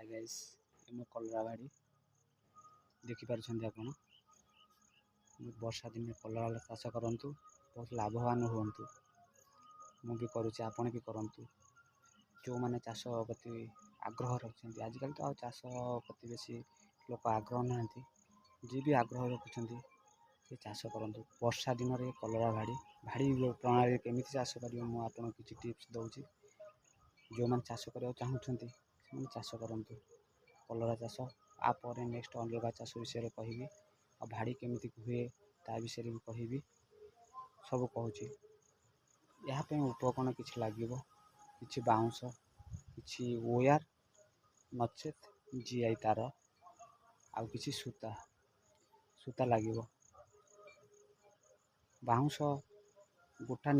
Guys ये मो कलरा भाड़ी देखिपार आपण वर्षा दिन कलरा चाष करूँ बहुत लाभवान हूँ मुझे करुच्चे आपण भी करूँ जो मैंने चाष प्रति आग्रह रखते आजिकल तो चाष प्रति बेसी लोक आग्रह ना जी भी आग्रह रखुच्च से चाष करूँ वर्षा दिन में कलरा भाड़ी भाड़ी प्रणाली केमी चाष कर मुझे किसी टिप्स दूसरी जो मैंने चाष करने चाहूँगी से चाष करूँ कलरा चाष आपर नेक्स्ट अलग चाष विषय कहि आ भाड़ी केमी हुए ता विषय भी कहि सब कहूँ यहाँ उपकरण किसी लगे कि बाउंश कि वायर नचेत जीआई तार आउ कि सूता सूता लगे बाउंश गोटा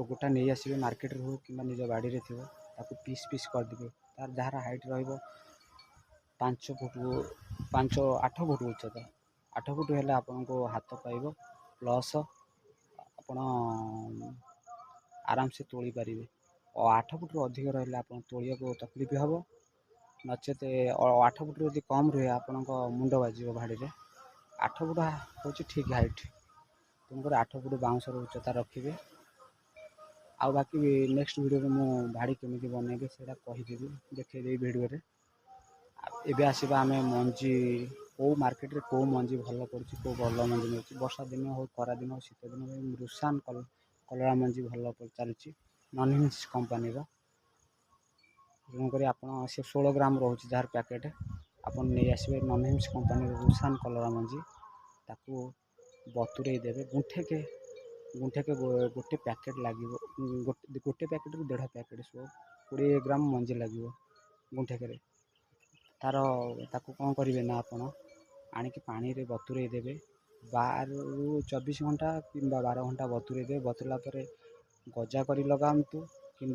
गोटा नहीं आसवे मार्केट हो कि निज बाड़ी में थो पीस पीस करदे तार जार हाइट रहा 5 फुट 8 फुट उच्चता 8 फुट है आपन को हाथ पाइब प्लस आपण आराम से तोली पारे और 8 फुट रू अधिक रहा आप तोलिया को तकलीफ हम नचेत 8 फुट रू कम रहे आपण मुंड बाज भाड़ी में 8 फुट हूँ ठीक हाइट तुमको 8 फुट बाउंसर उच्चता रखिए आ बाकी नेक्स्ट वीडियो में मुझे भाड़ी केमी बनइबे से कहीदेवी देखिए वीडियो एबे आसवा आम मंजी कौ मार्केट रे कौ मंजी भल पड़ी कौ भल मंजी मिलूँ वर्षा दिन हो खरा दिन हो शीत दिन में रुसान कलरा मंजी भल चलुची नॉनहिंस कंपनी तेणुक आप 16 ग्राम रोचे जार पैकेट आप नहीं आसवे नॉनहिंस कंपनी रुसान कलरा मंजी ताकू बतुरे देवे गुंठे के गोटे पैकेट लगे गोटे पैकेट रू 1.5 पैकेट 20 ग्राम मंजी लगे गुंठे तार ताकू कौन करेंगे ना आप आणिकी पानी रे बतुरे देवे 12 रू 24 घंटा कि 12 घंटा बतुरे देवे बतुरला गजा कर लगातु कि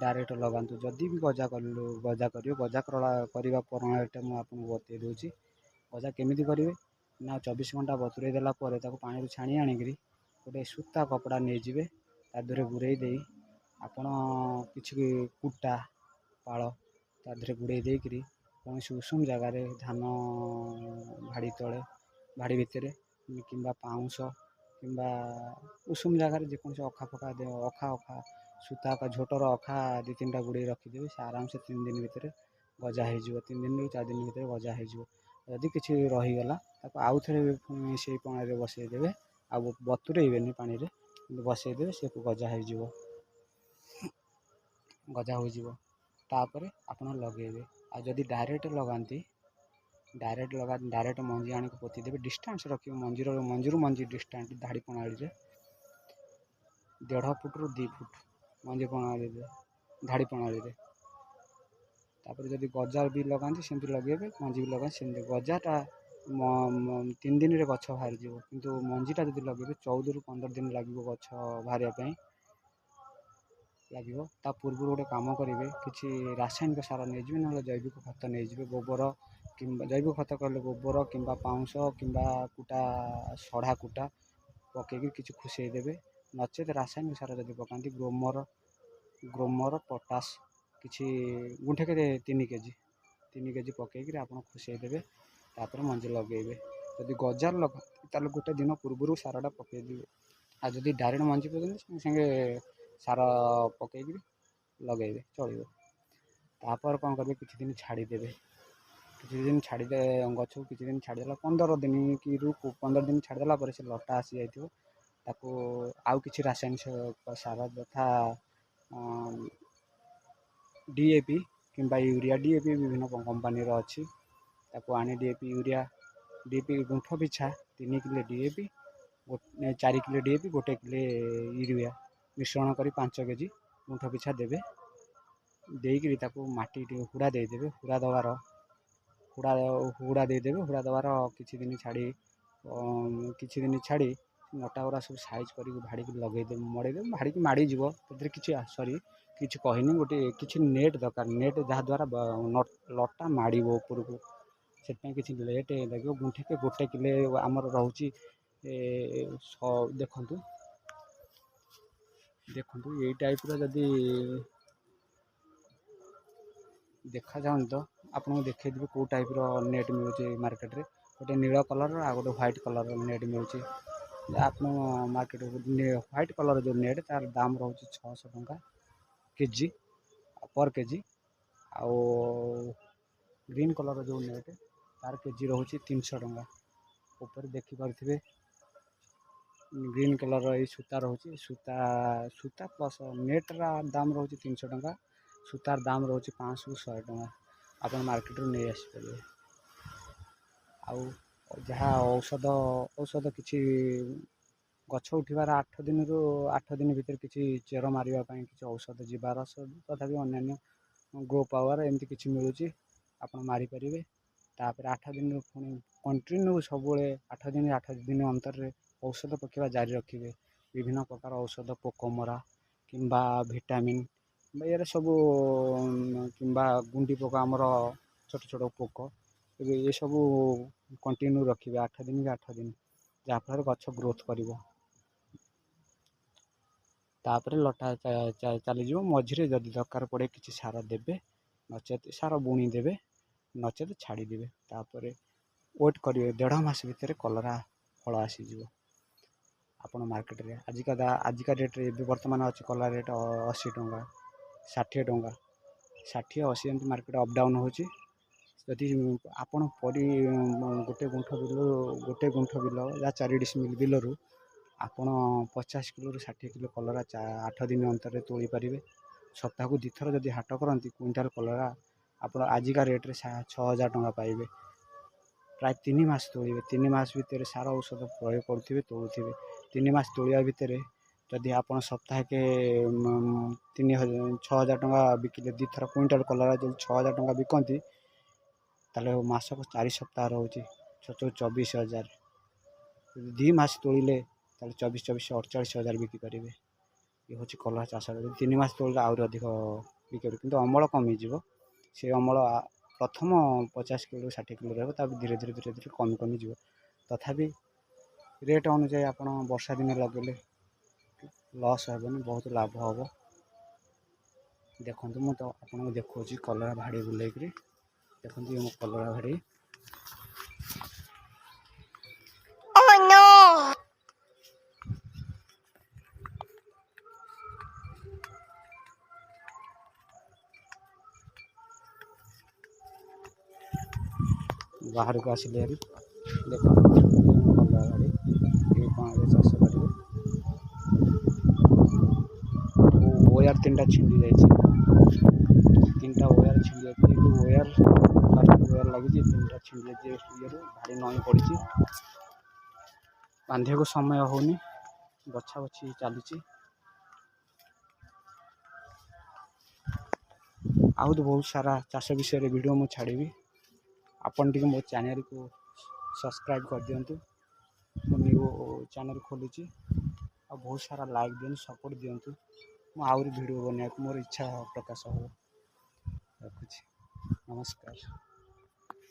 डायरेक्ट लगातु जदि भी गजा कर गजा करने प्रणाली मुझे बतई दूसरी गजा केमी करेंगे ना 24 घंटा बतुरे देला पानी छाणी आणिक गोटे सूता कपड़ा नहीं जाए तादे गुड़े दे आपण कि कुटा पाल तादे गुड़े देकर कौन उषुम जगार धान भाड़ी तले भाड़ी भितर कि पाउंश कि उषुम जगार जेकोसी अखा फका अखा अखा सूता अखा झोटर अखा 2-3 टा गुड़े रखिदेवे से आराम से 3 दिन भितर गजा हो 3 दिन रू 4 दिन भितर गजा होदी किसी रहीगला आउ थे से प्रणाली बसईदेवे आ बतुरेबे पानी रे बसईदेवे से गजा हो गजा होपर आप लगेबे आ जदि डायरेक्ट लगाती डायरेक्ट मंजी आनी पोतीदेवे डिस्टेंस रखिए मंजीरू मंजी डिस्टेंस धाड़ी प्रणाली 1.5 फुट रू 2 फुट मंजी प्रणाली धाड़ी प्रणाली तापर जदि गजा भी लगाती सेमती लगे मंजी भी लगा सेमती गजाटा 3 दिन रे गछ बाहर जाव किंतु मंजीटा जब लगे 14 रू 15 दिन लगे गछ बाहर लगे ता पूर्व गोटे कम करेंगे कि रासायनिक सार नहीं ना जैविक खत नहीं गोबर कि जैविक खत कहले गोबर कि पाउंश कि कुटा सढ़ा कुटा पकईकि किसी खुशेदेवे नचेत रासायनिक सार जब पकाती ग्रोमर पोटास कि गुंठे के 3 केजी पकईकि आप खुशेदेवे तापर मंजी लगेबे जदि गजार लगा गोटे दिन पूर्व सारटा पकईदेवे आ जदि डायरेक्ट मंजी पकड़ संगे सार पकईकि लगेबे चलो तापर कौन करेंगे किसी दिन छाड़ीदेवे किसी दिन छाड़ीदे गछ किसी दिन छाड़देला 15 दिन कि 15 दिन छाड़देला से लटा आसी जाइए ताकू आउ किसी रासायनिक सार तथा डीएपी कि यूरिया डीएपी विभिन्न कंपानी अच्छी ताकू आनी डीएपी यूरिया डीएपी गुंठ पिछा 3 kilo DAP 4 kilo DAP 1 kilo urea मिश्रण कर 5 केजी गुंठ पिछा देवे देकर ताकू माटी हुड़ा देदेवे हुड़ा देदेवे हुड़ा दबार किसी दिन छाड़ी नटा गुरा सब साइज कर भाड़ी लगेदेवे मड़ेदेवे भाड़ी माड़ीज कि सरी किसी कहनी गोटे किसी नेट दरकार नेट जहाद्वारा लटा माड़ उपरको से किसी लेट लगे गुंठे के 1 किलो आमर रोचे देखु देखु यही टाइप जदि ଦେଖାଯାଉନି ତ ଆପଣଙ୍କୁ ଦେଖେଇଦେବି କେଉଁ ଟାଇପ୍ର ନେଟ୍ ମିଳୁଛି ମାର୍କେଟରେ। ଗୋଟେ ନୀଳ କଲର୍ ଆଉ ଗୋଟେ ହ୍ୱାଇଟ୍ କଲର୍ ନେଟ୍ ମିଳୁଛି। ଆପଣ ମାର୍କେଟ ହ୍ୱାଇଟ୍ କଲର୍ ଯେଉଁ ନେଟ୍ ତାର ଦାମ୍ ରହୁଛି 600 ଟଙ୍କା କେଜି ପର୍ କେଜି। ଆଉ ଗ୍ରୀନ୍ କଲର୍ ଯେଉଁ ନେଟ୍ ତାର କେଜି ରହୁଛି 300 ଟଙ୍କା। ଉପରେ ଦେଖିପାରୁଥିବେ ଗ୍ରୀନ୍ କଲର୍ ଏଇ ସୂତା ରହୁଛି। ସୂତା ପ୍ଲସ୍ ନେଟ୍ର ଦାମ୍ ରହୁଛି 300 ଟଙ୍କା। ସୂତାର ଦାମ୍ ରହୁଛି 500ରୁ 100 ଟଙ୍କା। ଆପଣ ମାର୍କେଟରୁ ନେଇ ଆସିପାରିବେ। ଆଉ ଯାହା ଔଷଧ କିଛି ଗଛ ଉଠିବାର 8 ଦିନ ଭିତରେ କିଛି ଚେର ମାରିବା ପାଇଁ କିଛି ଔଷଧ ଯିବାର ତଥାପି ଅନ୍ୟାନ୍ୟ ଗ୍ରୋ ପାୱାର ଏମିତି କିଛି ମିଳୁଛି ଆପଣ ମାରିପାରିବେ। ତାପରେ 8 ଦିନରୁ ପୁଣି କଣ୍ଟିନ୍ୟୁ ସବୁବେଳେ 8 ଦିନ ଅନ୍ତରରେ ଔଷଧ ପକାଇବା ଜାରି ରଖିବେ। ବିଭିନ୍ନ ପ୍ରକାର ଔଷଧ ପୋକମରା କିମ୍ବା ଭିଟାମିନ୍ ଇଏରେ ସବୁ କିମ୍ବା ଗୁଣ୍ଡି ପୋକ ଆମର ଛୋଟ ଛୋଟ ପୋକ ଏବେ ଏସବୁ କଣ୍ଟିନ୍ୟୁ ରଖିବେ 8 ଦିନ କି 8 ଦିନ, ଯାହାଫଳରେ ଗଛ ଗ୍ରୋଥ୍ କରିବ। ତାପରେ ଲଟା ଚାଲିଯିବ। ମଝିରେ ଯଦି ଦରକାର ପଡ଼େ କିଛି ସାର ଦେବେ, ନଚେତ୍ ସାର ବୁଣି ଦେବେ, ନଚେତ୍ ଛାଡ଼ିଦେବେ। ତାପରେ ୱେଟ୍ କରିବେ 1.5 ମାସ ଭିତରେ କଲରା ଫଳ ଆସିଯିବ ଆପଣ ମାର୍କେଟରେ। ଆଜିକା ଡେଟ୍ରେ ଏବେ ବର୍ତ୍ତମାନ ଅଛି କଲରା ରେଟ୍ 80 ଟଙ୍କା 60 ଟଙ୍କା 60-80 ଏମିତି ମାର୍କେଟ ଅପ୍-ଡାଉନ୍ ହେଉଛି। ଯଦି ଆପଣ ଗୋଟେ ଗୁଣ୍ଠ ବିଲ ଯାହା 4 ଡିସିମିଲ୍ ବିଲରୁ ଆପଣ 50 କିଲୋରୁ 60 କିଲୋ କଲରା 8 ଦିନ ଅନ୍ତରରେ ତୋଳି ପାରିବେ। ସପ୍ତାହକୁ 2 ଥର ଯଦି ହାଟ କରନ୍ତି କୁଇଣ୍ଟାଲ୍ କଲରା ଆପଣ ଆଜିକା ରେଟ୍ରେ 6,000 ଟଙ୍କା ପାଇବେ। ପ୍ରାୟ 3 ମାସ ତୋଳିବେ। 3 ମାସ ଭିତରେ ସାର ଔଷଧ ପ୍ରୟୋଗ କରୁଥିବେ, ତୋଳୁଥିବେ। 3 ମାସ ତୋଳିବା ଭିତରେ ଯଦି ଆପଣ ସପ୍ତାହକେ 6,000 ଟଙ୍କା ବିକିଲେ, 2 ଥର କୁଇଣ୍ଟାଲ୍ କଲରା ଯଦି 6,000 ଟଙ୍କା ବିକନ୍ତି, ତାହେଲେ ମାସକୁ 4 ସପ୍ତାହ ରହୁଛି 24,000। ଯଦି 2 ମାସ ତୋଳିଲେ ତାହେଲେ 24 48,000 ବିକିପାରିବେ। ଇଏ ହେଉଛି କଲରା ଚାଷ। ଯଦି 3 ମାସ ତୋଳିଲେ ଆହୁରି ଅଧିକ ବିକିପାରିବେ, କିନ୍ତୁ ଅମଳ କମିଯିବ। ସେ ଅମଳ ପ୍ରଥମ 50 କିଲୋରୁ 60 କିଲୋ ରହିବ, ତାପରେ ଧୀରେ ଧୀରେ କମିଯିବ। ତଥାପି ରେଟ୍ ଅନୁଯାୟୀ ଆପଣ ବର୍ଷା ଦିନେ ଲଗେଇଲେ ଲସ୍ ହେବନି, ବହୁତ ଲାଭ ହେବ। ଦେଖନ୍ତୁ, ମୁଁ ତ ଆପଣଙ୍କୁ ଦେଖାଉଛି କଲରା ଭାଡ଼ି ବୁଲେଇକରି। ଦେଖନ୍ତୁ ମୋ କଲରା ଭାଡ଼ି। ବାହାରକୁ ଆସିଲେ ହେରି ଦେଖନ୍ତୁ କଲରା ଭାଡ଼ି ଏ ପାଣିରେ ଚାଷ କରିବେ। ଓୟାର 3ଟା ଛିଣ୍ଡି ଯାଇଛି। 3ଟା ଓୟାର ଛିଣ୍ଡି ଯାଇଛି। ଏ ଯେଉଁ ଓୟାର ଲାଗିଛି 3ଟା ଛିଣ୍ଡି ଯାଇଛି। ଇଏରୁ ଭାଡ଼ି ନଇଁ ପଡ଼ିଛି। ବାନ୍ଧିବାକୁ ସମୟ ହେଉନି, ବଛା ବଛି ଚାଲିଛି। ଆହୁରି ବହୁତ ସାରା ଚାଷ ବିଷୟରେ ଭିଡ଼ିଓ ମୁଁ ଛାଡ଼ିବି। ଆପଣ ଟିକେ ମୋ ଚ୍ୟାନେଲକୁ ସବସ୍କ୍ରାଇବ୍ କରିଦିଅନ୍ତୁ। ମୁଁ ନ୍ୟୁ ଚ୍ୟାନେଲ୍ ଖୋଲୁଛି, ଆଉ ବହୁତ ସାରା ଲାଇକ୍ ଦିଅନ୍ତୁ, ସପୋର୍ଟ ଦିଅନ୍ତୁ। ମୁଁ ଆହୁରି ଭିଡ଼ିଓ ବନେଇବାକୁ ମୋର ଇଚ୍ଛା ପ୍ରକାଶ ହେବ। ରଖୁଛି, ନମସ୍କାର।